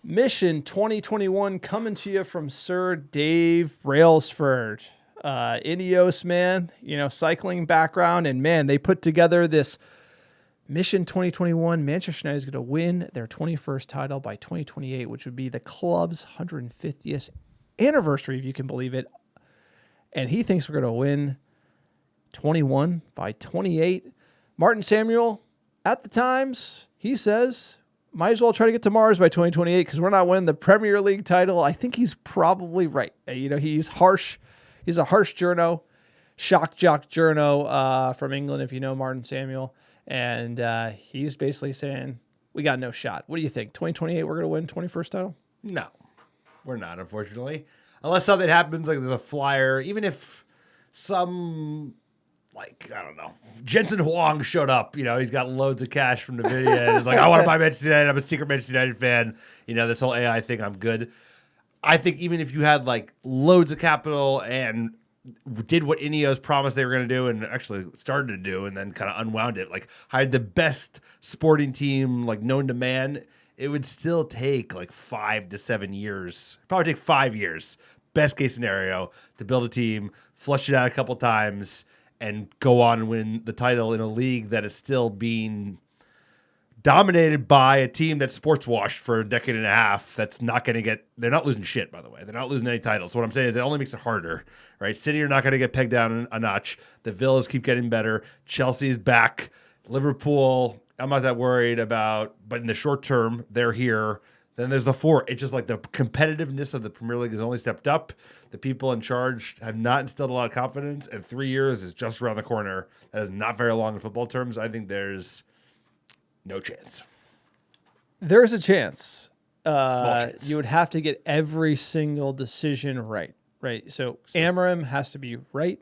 Mission 2021 coming to you from Sir Dave Brailsford. Ineos, man, cycling background. And, man, they put together this Mission 2021. Manchester United is going to win their 21st title by 2028, which would be the club's 150th anniversary, if you can believe it. And he thinks we're going to win 21 by 28. Martin Samuel, at the Times, he says, might as well try to get to Mars by 2028 because we're not winning the Premier League title. I think he's probably right. He's harsh. He's a harsh journo, shock jock journo from England, if you know Martin Samuel. And he's basically saying, we got no shot. What do you think? 2028, we're going to win 21st title? No, we're not, unfortunately. Unless something happens, like there's a flyer, even if some... I don't know, Jensen Huang showed up, he's got loads of cash from Nvidia and he's like, I want to buy Manchester United. I'm a secret Manchester United fan. This whole AI thing, I'm good. I think even if you had loads of capital and did what Ineos promised they were going to do and actually started to do and then kind of unwound it, hired the best sporting team known to man, it would still take 5 to 7 years, probably take 5 years, best case scenario, to build a team, flush it out a couple times, and go on and win the title in a league that is still being dominated by a team that's sports washed for a decade and a half. That's not going to get, they're not losing shit, by the way. They're not losing any titles. So what I'm saying is it only makes it harder, right? City are not going to get pegged down a notch. The Villas keep getting better. Chelsea's back. Liverpool, I'm not that worried about, but in the short term, they're here. Then there's the four. It's just the competitiveness of the Premier League has only stepped up. The people in charge have not instilled a lot of confidence, and 3 years is just around the corner. That is not very long in football terms. I think there's no chance. There's a chance. Small chance. You would have to get every single decision right? So Amarim has to be right.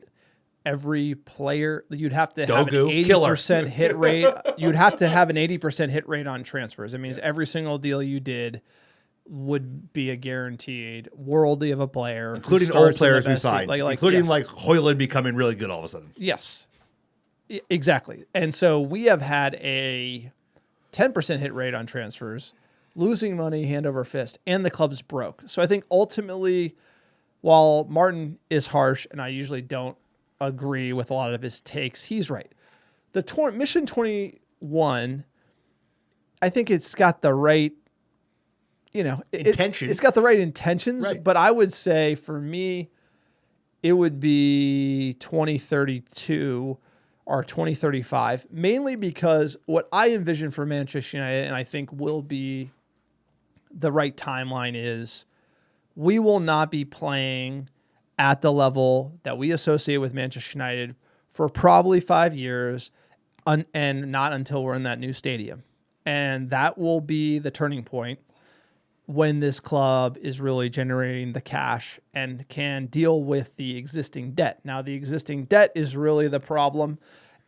Every player, you'd have to have an 80% hit rate. You'd have to have an 80% hit rate on transfers. It means every single deal you did would be a guaranteed worldly of a player, including old players we signed, including Højlund becoming really good all of a sudden. Yes, exactly. And so we have had a 10% hit rate on transfers, losing money hand over fist, and the club's broke. So I think ultimately, while Martin is harsh, and I usually don't agree with a lot of his takes, he's right. The Mission 21, I think it's got the right, intention. It's got the right intentions, right. But I would say for me, it would be 2032 or 2035, mainly because what I envision for Manchester United, and I think will be the right timeline, is we will not be playing at the level that we associate with Manchester United for probably 5 years, and not until we're in that new stadium. And that will be the turning point when this club is really generating the cash and can deal with the existing debt. Now, the existing debt is really the problem,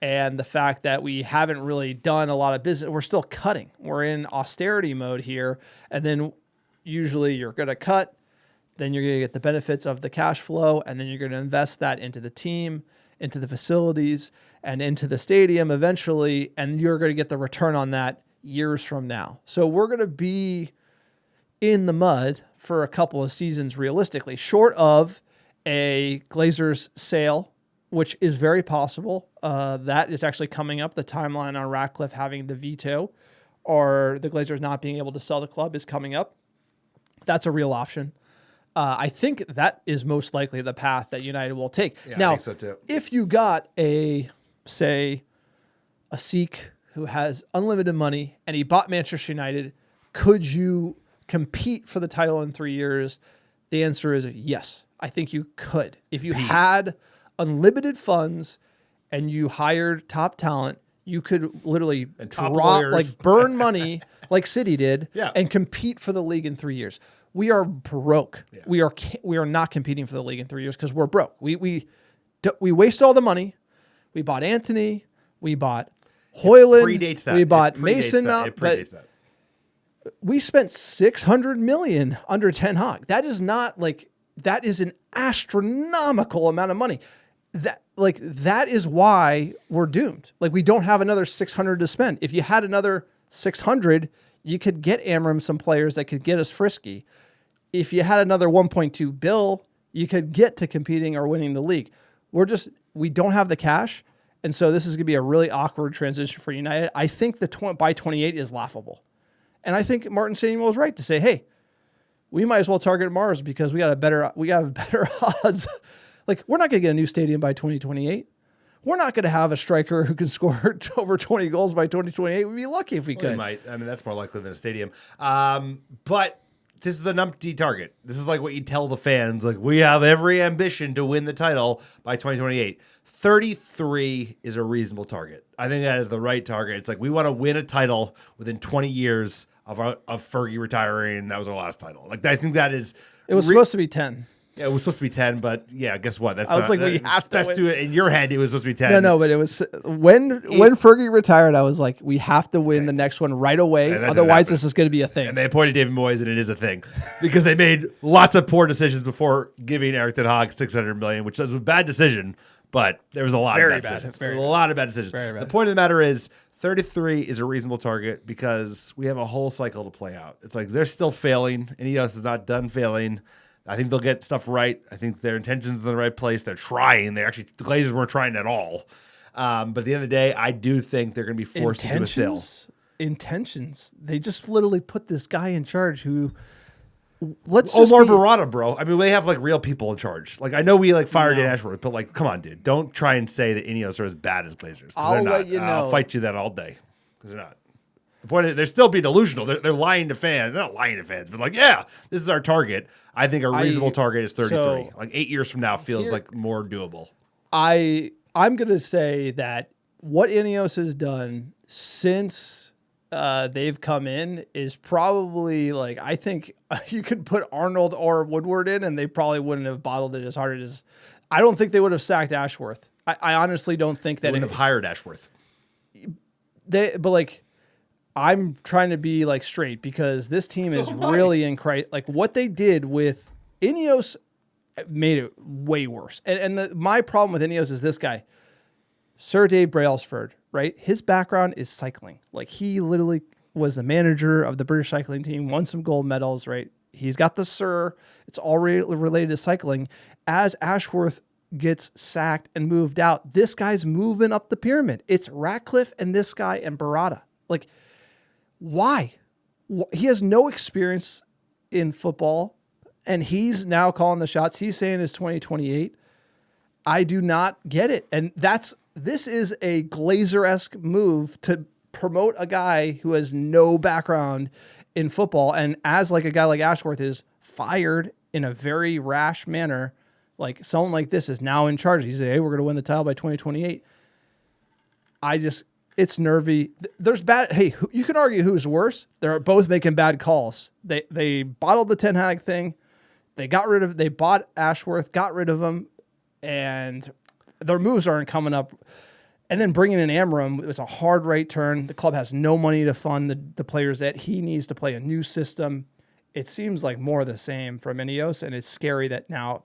and the fact that we haven't really done a lot of business. We're still cutting. We're in austerity mode here, and then usually you're going to cut, then you're going to get the benefits of the cash flow, and then you're going to invest that into the team, into the facilities, and into the stadium eventually, and you're going to get the return on that years from now. So we're going to be in the mud for a couple of seasons realistically, short of a Glazers sale, which is very possible. That is actually coming up. The timeline on Ratcliffe having the veto or the Glazers not being able to sell the club is coming up. That's a real option. I think that is most likely the path that United will take. Yeah, now, I think so too. If you got a Sikh who has unlimited money and he bought Manchester United, could you compete for the title in 3 years? The answer is yes. I think you could. If you had unlimited funds and you hired top talent, you could literally burn money like City did and compete for the league in 3 years. We are broke. Yeah. We are not competing for the league in 3 years because we're broke. We wasted all the money. We bought Anthony. We bought Højlund. Predates that. We bought Mason. It predates that. We spent $600 million under Ten Hag. That is not that is an astronomical amount of money. That is why we're doomed. We don't have another 600 to spend. If you had another 600, You could get Amram some players that could get us frisky. If you had another 1.2 bill, you could get to competing or winning the league. We don't have the cash. And so this is going to be a really awkward transition for United. I think the by 28 is laughable. And I think Martin Samuel is right to say, hey, we might as well target Mars because we have better odds. Like, we're not going to get a new stadium by 2028. We're not going to have a striker who can score over 20 goals by 2028. We'd be lucky if we could. We might. I mean, that's more likely than a stadium. But this is an empty target. This is like what you tell the fans. Like, we have every ambition to win the title by 2028. 33 is a reasonable target. I think that is the right target. It's like we want to win a title within 20 years of Fergie retiring. That was our last title. Like, I think that is. It was supposed to be 10. Yeah, it was supposed to be 10, but yeah, guess what? That's I was like, we have to do it in your head. It was supposed to be 10. No, but it was when Fergie retired. I was like, we have to win the next one right away. Otherwise, this is going to be a thing. And they appointed David Moyes, and it is a thing because they made lots of poor decisions before giving Eric Ten Hag $600 million, which was a bad decision. But there was a lot of bad decisions. There was a lot of bad decisions. The point of the matter is 33 is a reasonable target because we have a whole cycle to play out. It's like they're still failing. Ineos is not done failing. I think they'll get stuff right. I think their intentions are in the right place. They're trying. The Glazers weren't trying at all. But at the end of the day, I do think they're going to be forced to do a sale. Intentions. They just literally put this guy in charge who... Omar Barada, bro. I mean, they have like real people in charge. Like, I know we like fired Dan Ashworth, but like, come on, dude. Don't try and say that Ineos are as bad as Glazers. I'll let you know. I'll fight you that all day because they're not. The point is, they're still being delusional. They're lying to fans. They're not lying to fans, but like, yeah, this is our target. I think a reasonable target is 33. So, like 8 years from now feels like more doable. I'm going to say that what Ineos has done since they've come in is probably like, I think you could put Arnold or Woodward in and they probably wouldn't have bottled it as hard as, I don't think they would have sacked Ashworth. I honestly don't think that they wouldn't have hired Ashworth. But like, I'm trying to be like straight because this team is really in crisis. Like what they did with Ineos made it way worse. And my problem with Ineos is this guy, Sir Dave Brailsford, right? His background is cycling. Like he literally was the manager of the British cycling team, won some gold medals, right? He's got the Sir. It's all related to cycling. As Ashworth gets sacked and moved out, this guy's moving up the pyramid. It's Ratcliffe and this guy and Barada. Like, why? He has no experience in football, and he's now calling the shots. He's saying it's 2028. I do not get it. And this is a Glazer-esque move to promote a guy who has no background in football. And as like a guy like Ashworth is fired in a very rash manner, like someone like this is now in charge. He's like, hey, we're going to win the title by 2028. It's nervy. There's bad. Hey, you can argue who's worse. They're both making bad calls. They bottled the Ten Hag thing. They bought Ashworth, got rid of him, and their moves aren't coming up. And then bringing in Amram, it was a hard right turn. The club has no money to fund the players that he needs to play a new system. It seems like more of the same from Ineos, and it's scary that now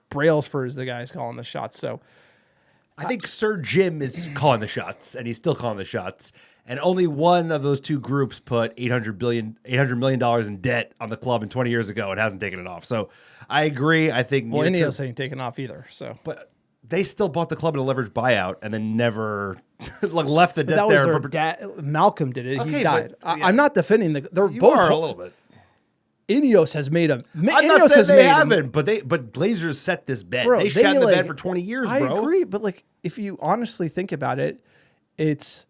Brailsford is the guy who's calling the shots. So I think Sir Jim is calling the shots, and he's still calling the shots. And only one of those two groups put $800 million in debt on the club 20 years ago and hasn't taken it off. So I agree. I think Ineos ain't taken off either. So, but they still bought the club in a leveraged buyout and then never like left the debt that there. Was their dad. Malcolm did it. Okay, he died. But, yeah. I'm not defending they're you both are a little bit. Ineos has made a. I'm not saying they haven't, but Glazers set this bet. Bro, they shat the bed for 20 years, bro. I agree, but like if you honestly think about it, it's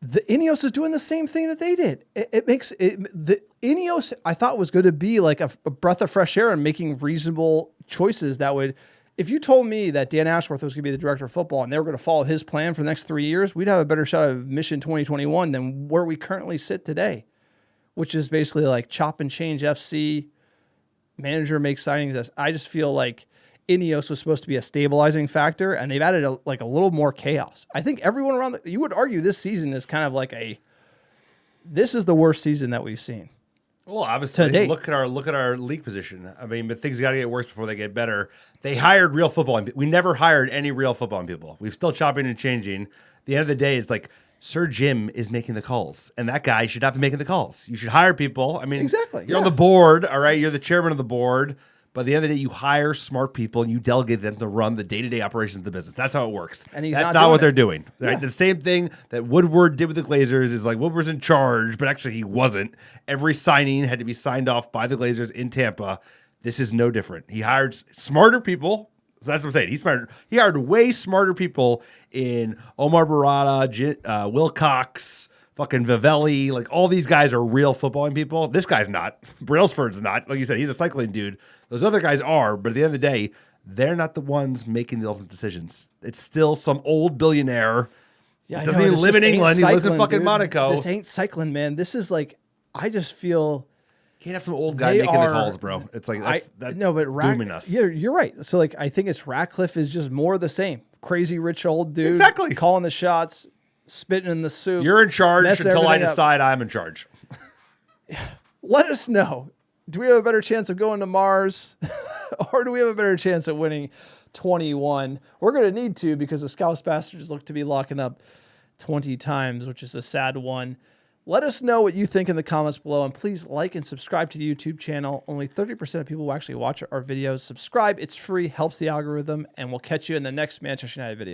the Ineos is doing the same thing that they did. The Ineos I thought was going to be like a breath of fresh air and making reasonable choices that would. If you told me that Dan Ashworth was going to be the director of football and they were going to follow his plan for the next 3 years, we'd have a better shot of Mission 2021 than where we currently sit today, which is basically like chop and change FC, manager makes signings. I just feel like Ineos was supposed to be a stabilizing factor, and they've added a little more chaos. I think everyone around you would argue this season is kind of like this is the worst season that we've seen. Well, obviously, look at our league position. I mean, but things got to get worse before they get better. They hired real football. We never hired any real football people. We've still chopping and changing. At the end of the day, it's like Sir Jim is making the calls, and that guy should not be making the calls. You should hire people. I mean, Exactly, you're on the board, all right? You're the chairman of the board. But at the end of the day, you hire smart people and you delegate them to run the day-to-day operations of the business. That's how it works. And that's not what they're doing. Right? Yeah. The same thing that Woodward did with the Glazers is like Woodward's in charge, but actually he wasn't. Every signing had to be signed off by the Glazers in Tampa. This is no different. He hired smarter people. So that's what I'm saying. He hired way smarter people in Omar Barada, Will Cox, fucking Vivelli. Like, all these guys are real footballing people. This guy's not. Brailsford's not. Like you said, he's a cycling dude. Those other guys are, but at the end of the day, they're not the ones making the ultimate decisions. It's still some old billionaire. Yeah, He doesn't even live in England. He lives in fucking Monaco. This ain't cycling, man. This is like, I just feel... You can't have some old guy making the calls, bro. It's like, that's no, but dooming us. Yeah, you're right. So, like, I think it's Ratcliffe is just more of the same. Crazy rich old dude. Exactly. Calling the shots, spitting in the soup. You're in charge messing until I everything up. decide I'm in charge. Let us know. Do we have a better chance of going to Mars? Or do we have a better chance of winning 21? We're going to need to, because the Scouse Bastards look to be locking up 20 times, which is a sad one. Let us know what you think in the comments below, and please like and subscribe to the YouTube channel. Only 30% of people will actually watch our videos. Subscribe. It's free, helps the algorithm, and we'll catch you in the next Manchester United video.